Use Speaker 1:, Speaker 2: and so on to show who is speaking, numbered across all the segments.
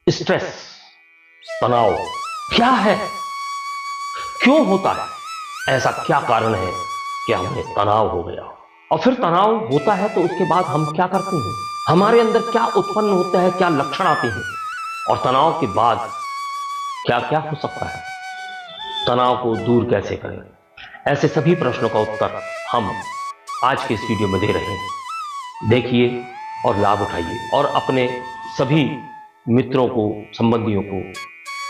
Speaker 1: Stress, तनाव क्या है, क्यों होता है, ऐसा क्या कारण है कि हमें तनाव हो गया। और फिर तनाव होता है तो उसके बाद हम क्या करते हैं, हमारे अंदर क्या उत्पन्न होता है, क्या लक्षण आते हैं, और तनाव के बाद क्या क्या हो सकता है, तनाव को दूर कैसे करें। ऐसे सभी प्रश्नों का उत्तर हम आज के इस वीडियो में दे रहे हैं। देखिए और लाभ उठाइए और अपने सभी मित्रों को, संबंधियों को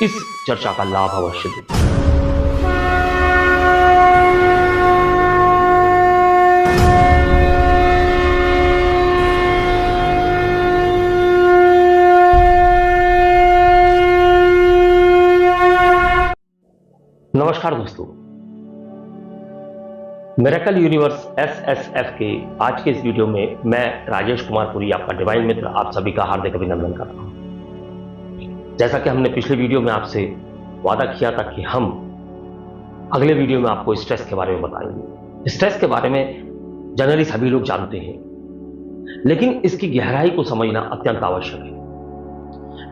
Speaker 1: इस चर्चा का लाभ अवश्य दें। नमस्कार दोस्तों, मिरेकल यूनिवर्स SSF के आज के इस वीडियो में मैं राजेश कुमार पुरी, आपका डिवाइन मित्र, आप सभी का हार्दिक अभिनंदन करता हूं। जैसा कि हमने पिछले वीडियो में आपसे वादा किया था कि हम अगले वीडियो में आपको स्ट्रेस के बारे में बताएंगे। स्ट्रेस के बारे में जनरली सभी लोग जानते हैं, लेकिन इसकी गहराई को समझना अत्यंत आवश्यक है।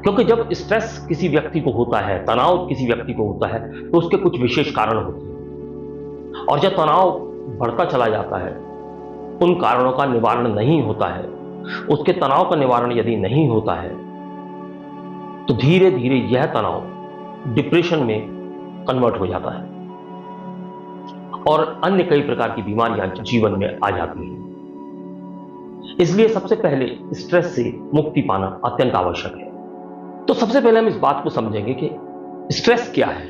Speaker 1: क्योंकि जब स्ट्रेस किसी व्यक्ति को होता है, तनाव किसी व्यक्ति को होता है, तो उसके कुछ विशेष कारण होते हैं। और जब तनाव बढ़ता चला जाता है, उन कारणों का निवारण नहीं होता है, उसके तनाव का निवारण यदि नहीं होता है, तो धीरे धीरे यह तनाव डिप्रेशन में कन्वर्ट हो जाता है और अन्य कई प्रकार की बीमारियां जीवन में आ जाती हैं। इसलिए सबसे पहले स्ट्रेस से मुक्ति पाना अत्यंत आवश्यक है। तो सबसे पहले हम इस बात को समझेंगे कि स्ट्रेस क्या है।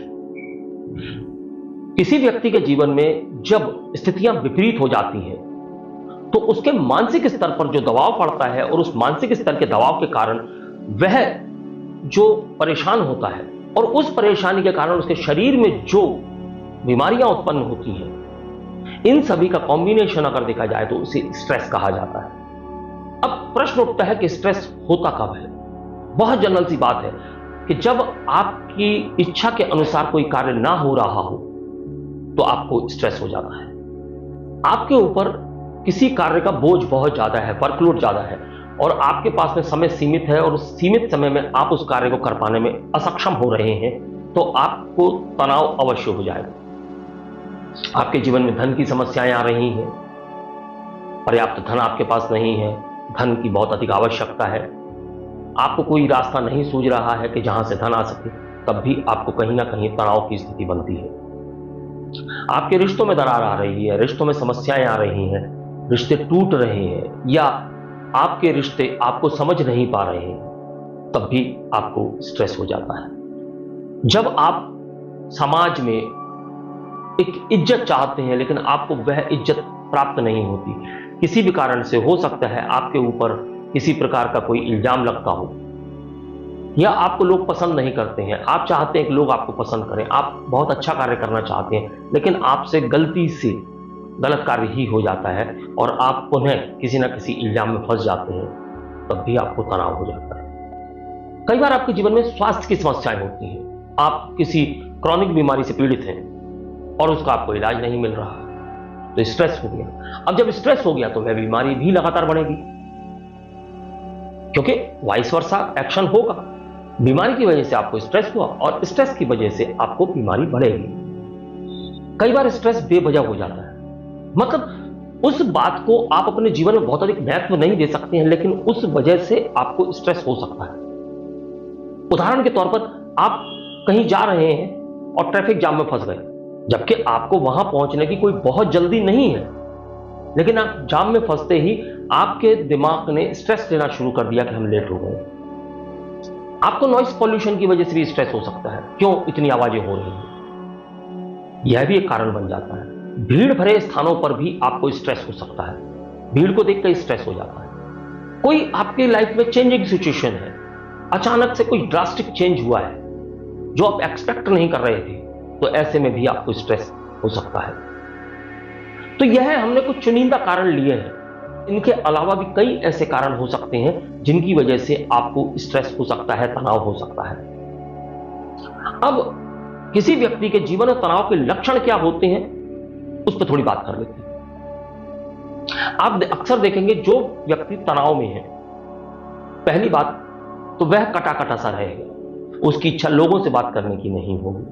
Speaker 1: किसी व्यक्ति के जीवन में जब स्थितियां विपरीत हो जाती हैं, तो उसके मानसिक स्तर पर जो दबाव पड़ता है और उस मानसिक स्तर के दबाव के कारण वह जो परेशान होता है और उस परेशानी के कारण उसके शरीर में जो बीमारियां उत्पन्न होती हैं, इन सभी का कॉम्बिनेशन अगर देखा जाए तो उसे स्ट्रेस कहा जाता है। अब प्रश्न उठता है कि स्ट्रेस होता कब है। बहुत जनरल सी बात है कि जब आपकी इच्छा के अनुसार कोई कार्य ना हो रहा हो तो आपको स्ट्रेस हो जाता है। आपके ऊपर किसी कार्य का बोझ बहुत ज्यादा है, वर्कलोड ज्यादा है और आपके पास में समय सीमित है और उस सीमित समय में आप उस कार्य को कर पाने में असक्षम हो रहे हैं, तो आपको तनाव अवश्य हो जाएगा। आपके जीवन में धन की समस्याएं आ रही हैं, पर्याप्त धन आपके पास नहीं है, धन की बहुत अधिक आवश्यकता है, आपको कोई रास्ता नहीं सूझ रहा है कि जहां से धन आ सके, तब भी आपको कहीं ना कहीं तनाव की स्थिति बनती है। आपके रिश्तों में दरार आ रही है, रिश्तों में समस्याएं आ रही हैं, रिश्ते टूट रहे हैं या आपके रिश्ते आपको समझ नहीं पा रहे हैं, तब भी आपको स्ट्रेस हो जाता है। जब आप समाज में एक इज्जत चाहते हैं लेकिन आपको वह इज्जत प्राप्त नहीं होती, किसी भी कारण से, हो सकता है आपके ऊपर किसी प्रकार का कोई इल्जाम लगता हो या आपको लोग पसंद नहीं करते हैं, आप चाहते हैं कि लोग आपको पसंद करें, आप बहुत अच्छा कार्य करना चाहते हैं, लेकिन आपसे गलती से गलत कार्य ही हो जाता है और आप पुनः किसी ना किसी इल्जाम में फंस जाते हैं, तब भी आपको तनाव हो जाता है। कई बार आपके जीवन में स्वास्थ्य की समस्याएं होती हैं, आप किसी क्रॉनिक बीमारी से पीड़ित हैं और उसका आपको इलाज नहीं मिल रहा, तो स्ट्रेस हो गया। अब जब स्ट्रेस हो गया तो वह बीमारी भी लगातार बढ़ेगी, क्योंकि वाइस वर्सा एक्शन होगा। बीमारी की वजह से आपको स्ट्रेस हुआ और स्ट्रेस की वजह से आपको बीमारी बढ़ेगी। कई बार स्ट्रेस बेवजह हो जाता है, मतलब उस बात को आप अपने जीवन में बहुत अधिक महत्व नहीं दे सकते हैं, लेकिन उस वजह से आपको स्ट्रेस हो सकता है। उदाहरण के तौर पर आप कहीं जा रहे हैं और ट्रैफिक जाम में फंस गए, जबकि आपको वहां पहुंचने की कोई बहुत जल्दी नहीं है, लेकिन आप जाम में फंसते ही आपके दिमाग ने स्ट्रेस लेना शुरू कर दिया कि हम लेट हो गए। आपको नॉइस पॉल्यूशन की वजह से भी स्ट्रेस हो सकता है, क्यों इतनी आवाजें हो रही हैं, यह भी एक कारण बन जाता है। भीड़ भरे स्थानों पर भी आपको स्ट्रेस हो सकता है, भीड़ को देखकर स्ट्रेस हो जाता है। कोई आपके लाइफ में चेंजिंग सिचुएशन है, अचानक से कोई ड्रास्टिक चेंज हुआ है जो आप एक्सपेक्ट नहीं कर रहे थे, तो ऐसे में भी आपको स्ट्रेस हो सकता है। तो यह हमने कुछ चुनिंदा कारण लिए हैं, इनके अलावा भी कई ऐसे कारण हो सकते हैं जिनकी वजह से आपको स्ट्रेस हो सकता है, तनाव हो सकता है। अब किसी व्यक्ति के जीवन में तनाव के लक्षण क्या होते हैं, उस पर थोड़ी बात कर लेते हैं। आप अक्सर देखेंगे जो व्यक्ति तनाव में है, पहली बात तो वह कटा कटा सा रहेगा, उसकी इच्छा लोगों से बात करने की नहीं होगी,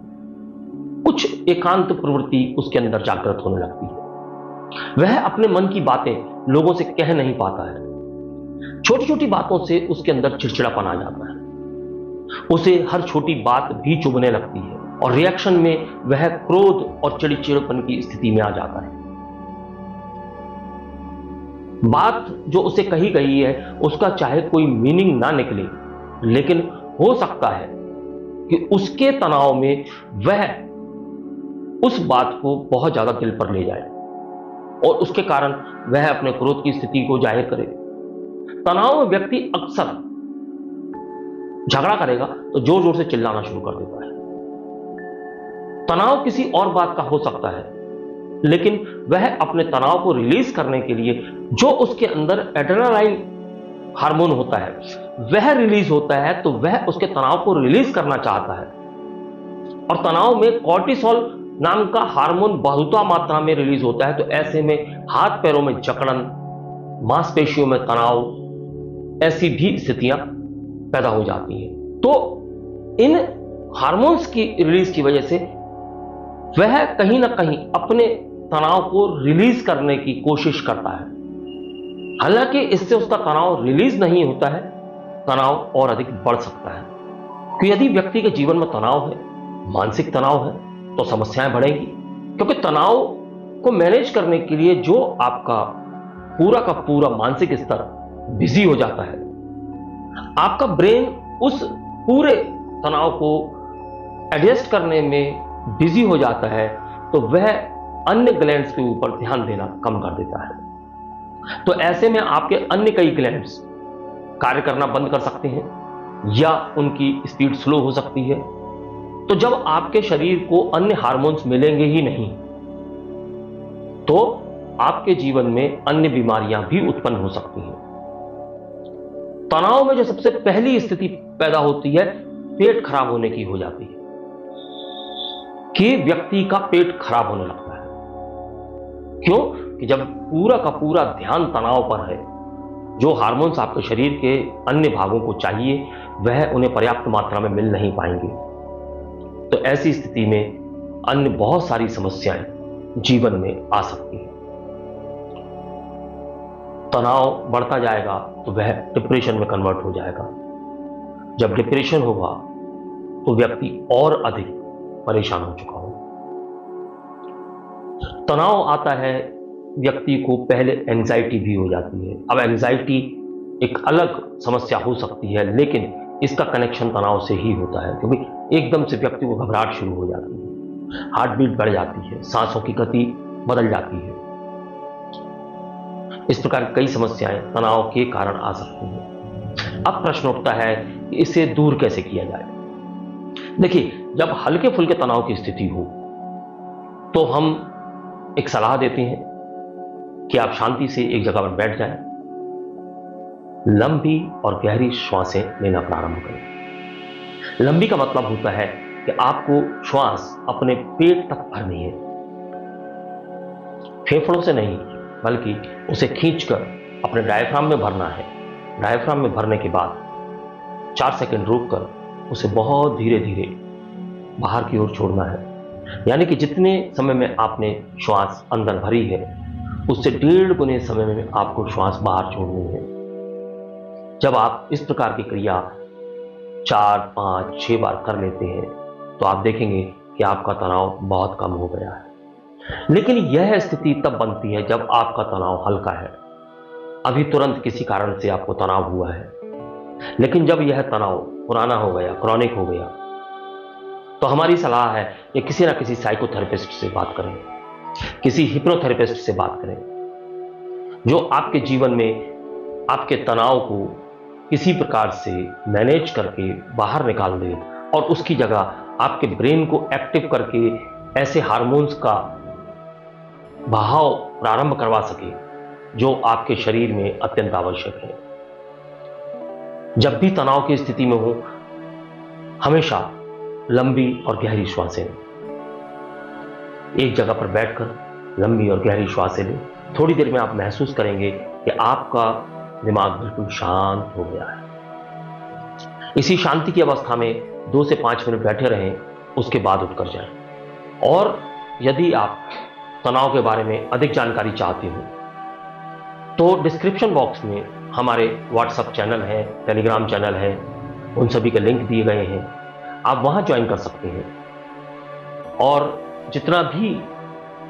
Speaker 1: कुछ एकांत प्रवृत्ति उसके अंदर जागृत होने लगती है, वह अपने मन की बातें लोगों से कह नहीं पाता है, छोटी छोटी बातों से उसके अंदर चिड़चिड़ापन आ जाता है, उसे हर छोटी बात भी चुभने लगती है और रिएक्शन में वह क्रोध और चिड़चिड़ापन की स्थिति में आ जाता है। बात जो उसे कही गई है उसका चाहे कोई मीनिंग ना निकले, लेकिन हो सकता है कि उसके तनाव में वह उस बात को बहुत ज्यादा दिल पर ले जाए और उसके कारण वह अपने क्रोध की स्थिति को जाहिर करे। तनाव में व्यक्ति अक्सर झगड़ा करेगा तो जोर जोर से चिल्लाना शुरू कर देता है। तनाव किसी और बात का हो सकता है, लेकिन वह अपने तनाव को रिलीज करने के लिए जो उसके अंदर एड्रेनालाइन हार्मोन होता है वह रिलीज होता है, तो वह उसके तनाव को रिलीज करना चाहता है। और तनाव में कॉर्टिसोल नाम का हार्मोन बहुता मात्रा में रिलीज होता है, तो ऐसे में हाथ पैरों में जकड़न, मांसपेशियों में तनाव, ऐसी भी स्थितियां पैदा हो जाती हैं। तो इन हार्मोन्स की रिलीज की वजह से वह कहीं ना कहीं अपने तनाव को रिलीज करने की कोशिश करता है। हालांकि इससे उसका तनाव रिलीज नहीं होता है, तनाव और अधिक बढ़ सकता है। कि यदि व्यक्ति के जीवन में तनाव है, मानसिक तनाव है, तो समस्याएं बढ़ेंगी, क्योंकि तनाव को मैनेज करने के लिए जो आपका पूरा का पूरा मानसिक स्तर बिजी हो जाता है, आपका ब्रेन उस पूरे तनाव को एडजस्ट करने में बिजी हो जाता है, तो वह अन्य ग्लैंड्स के ऊपर ध्यान देना कम कर देता है। तो ऐसे में आपके अन्य कई ग्लैंड्स कार्य करना बंद कर सकते हैं या उनकी स्पीड स्लो हो सकती है। तो जब आपके शरीर को अन्य हार्मोन्स मिलेंगे ही नहीं, तो आपके जीवन में अन्य बीमारियां भी उत्पन्न हो सकती हैं। तनाव में जो सबसे पहली स्थिति पैदा होती है, पेट खराब होने की हो जाती है, कि व्यक्ति का पेट खराब होने लगता है। क्यों? कि जब पूरा का पूरा ध्यान तनाव पर है, जो हार्मोन्स आपके शरीर के अन्य भागों को चाहिए वह उन्हें पर्याप्त मात्रा में मिल नहीं पाएंगे, तो ऐसी स्थिति में अन्य बहुत सारी समस्याएं जीवन में आ सकती हैं। तनाव बढ़ता जाएगा तो वह डिप्रेशन में कन्वर्ट हो जाएगा। जब डिप्रेशन होगा तो व्यक्ति और अधिक परेशान हो चुका हो। तनाव आता है, व्यक्ति को पहले एंजाइटी भी हो जाती है। अब एंजाइटी एक अलग समस्या हो सकती है, लेकिन इसका कनेक्शन तनाव से ही होता है, क्योंकि एकदम से व्यक्ति को घबराहट शुरू हो जाती है, हार्ट बीट बढ़ जाती है, सांसों की गति बदल जाती है। इस प्रकार कई समस्याएं तनाव के कारण आ सकती हैं। अब प्रश्न उठता है कि इसे दूर कैसे किया जाए। देखिए, जब हल्के फुल्के तनाव की स्थिति हो तो हम एक सलाह देते हैं कि आप शांति से एक जगह पर बैठ जाएं, लंबी और गहरी श्वासें लेना प्रारंभ करें। लंबी का मतलब होता है कि आपको श्वास अपने पेट तक भरनी है, फेफड़ों से नहीं, बल्कि उसे खींचकर अपने डायफ्राम में भरना है। डायफ्राम में भरने के बाद 4 सेकंड रोककर उसे बहुत धीरे धीरे बाहर की ओर छोड़ना है। यानी कि जितने समय में आपने श्वास अंदर भरी है, उससे 1.5 गुने समय में आपको श्वास बाहर छोड़नी है। जब आप इस प्रकार की क्रिया 4, 5, 6 बार कर लेते हैं, तो आप देखेंगे कि आपका तनाव बहुत कम हो गया है। लेकिन यह स्थिति तब बनती है जब आपका तनाव हल्का है, अभी तुरंत किसी कारण से आपको तनाव हुआ है। लेकिन जब यह तनाव पुराना हो गया, क्रॉनिक हो गया, तो हमारी सलाह है कि किसी ना किसी साइकोथेरेपिस्ट से बात करें, किसी हिप्नोथेरेपिस्ट से बात करें, जो आपके जीवन में आपके तनाव को किसी प्रकार से मैनेज करके बाहर निकाल दे और उसकी जगह आपके ब्रेन को एक्टिव करके ऐसे हार्मोन्स का बहाव प्रारंभ करवा सके जो आपके शरीर में अत्यंत आवश्यक है। जब भी तनाव की स्थिति में हो, हमेशा लंबी और गहरी श्वासें लें। एक जगह पर बैठकर लंबी और गहरी श्वासें लें। थोड़ी देर में आप महसूस करेंगे कि आपका दिमाग बिल्कुल शांत हो गया है। इसी शांति की अवस्था में 2 से 5 मिनट बैठे रहें, उसके बाद उठकर जाएं। और यदि आप तनाव के बारे में अधिक जानकारी चाहते हो तो डिस्क्रिप्शन बॉक्स में हमारे व्हाट्सएप चैनल है, टेलीग्राम चैनल है, उन सभी के लिंक दिए गए हैं, आप वहां ज्वाइन कर सकते हैं। और जितना भी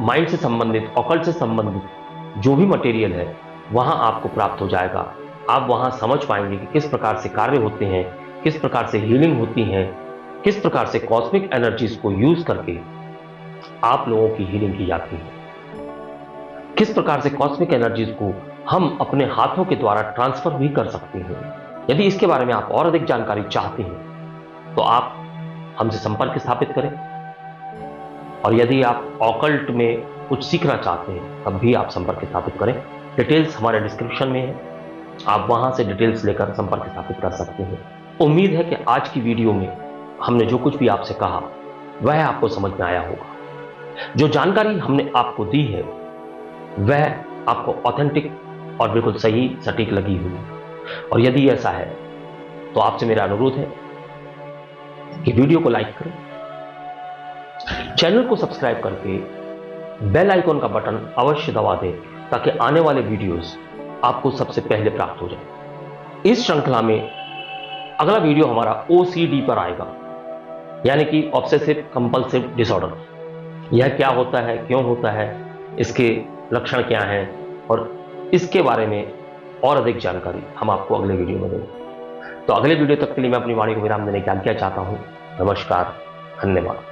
Speaker 1: माइंड से संबंधित, ऑकल्ट से संबंधित जो भी मटेरियल है वहां आपको प्राप्त हो जाएगा। आप वहां समझ पाएंगे कि किस प्रकार से कार्य होते हैं, किस प्रकार से हीलिंग होती है, किस प्रकार से कॉस्मिक एनर्जीज को यूज करके आप लोगों की हीलिंग की जाती है, किस प्रकार से कॉस्मिक एनर्जीज को हम अपने हाथों के द्वारा ट्रांसफर भी कर सकते हैं। यदि इसके बारे में आप और अधिक जानकारी चाहते हैं तो आप हमसे संपर्क स्थापित करें। और यदि आप ऑकल्ट में कुछ सीखना चाहते हैं तब भी आप संपर्क स्थापित करें। डिटेल्स हमारे डिस्क्रिप्शन में है, आप वहां से डिटेल्स लेकर संपर्क स्थापित कर सकते हैं। उम्मीद है कि आज की वीडियो में हमने जो कुछ भी आपसे कहा वह आपको समझ में आया होगा। जो जानकारी हमने आपको दी है वह आपको ऑथेंटिक और बिल्कुल सही सटीक लगी हुई। और यदि ऐसा है तो आपसे मेरा अनुरोध है कि वीडियो को लाइक करें, चैनल को सब्सक्राइब करके बेल आइकॉन का बटन अवश्य दबा दें ताकि आने वाले वीडियोस आपको सबसे पहले प्राप्त हो जाए। इस श्रृंखला में अगला वीडियो हमारा OCD पर आएगा, यानी कि ऑब्सेसिव कंपल्सिव डिसऑर्डर। यह क्या होता है, क्यों होता है, इसके लक्षण क्या हैं और इसके बारे में और अधिक जानकारी हम आपको अगले वीडियो में देंगे। तो अगले वीडियो तक के लिए मैं अपनी वाणी को विराम देने की आज्ञा चाहता हूं। नमस्कार, धन्यवाद।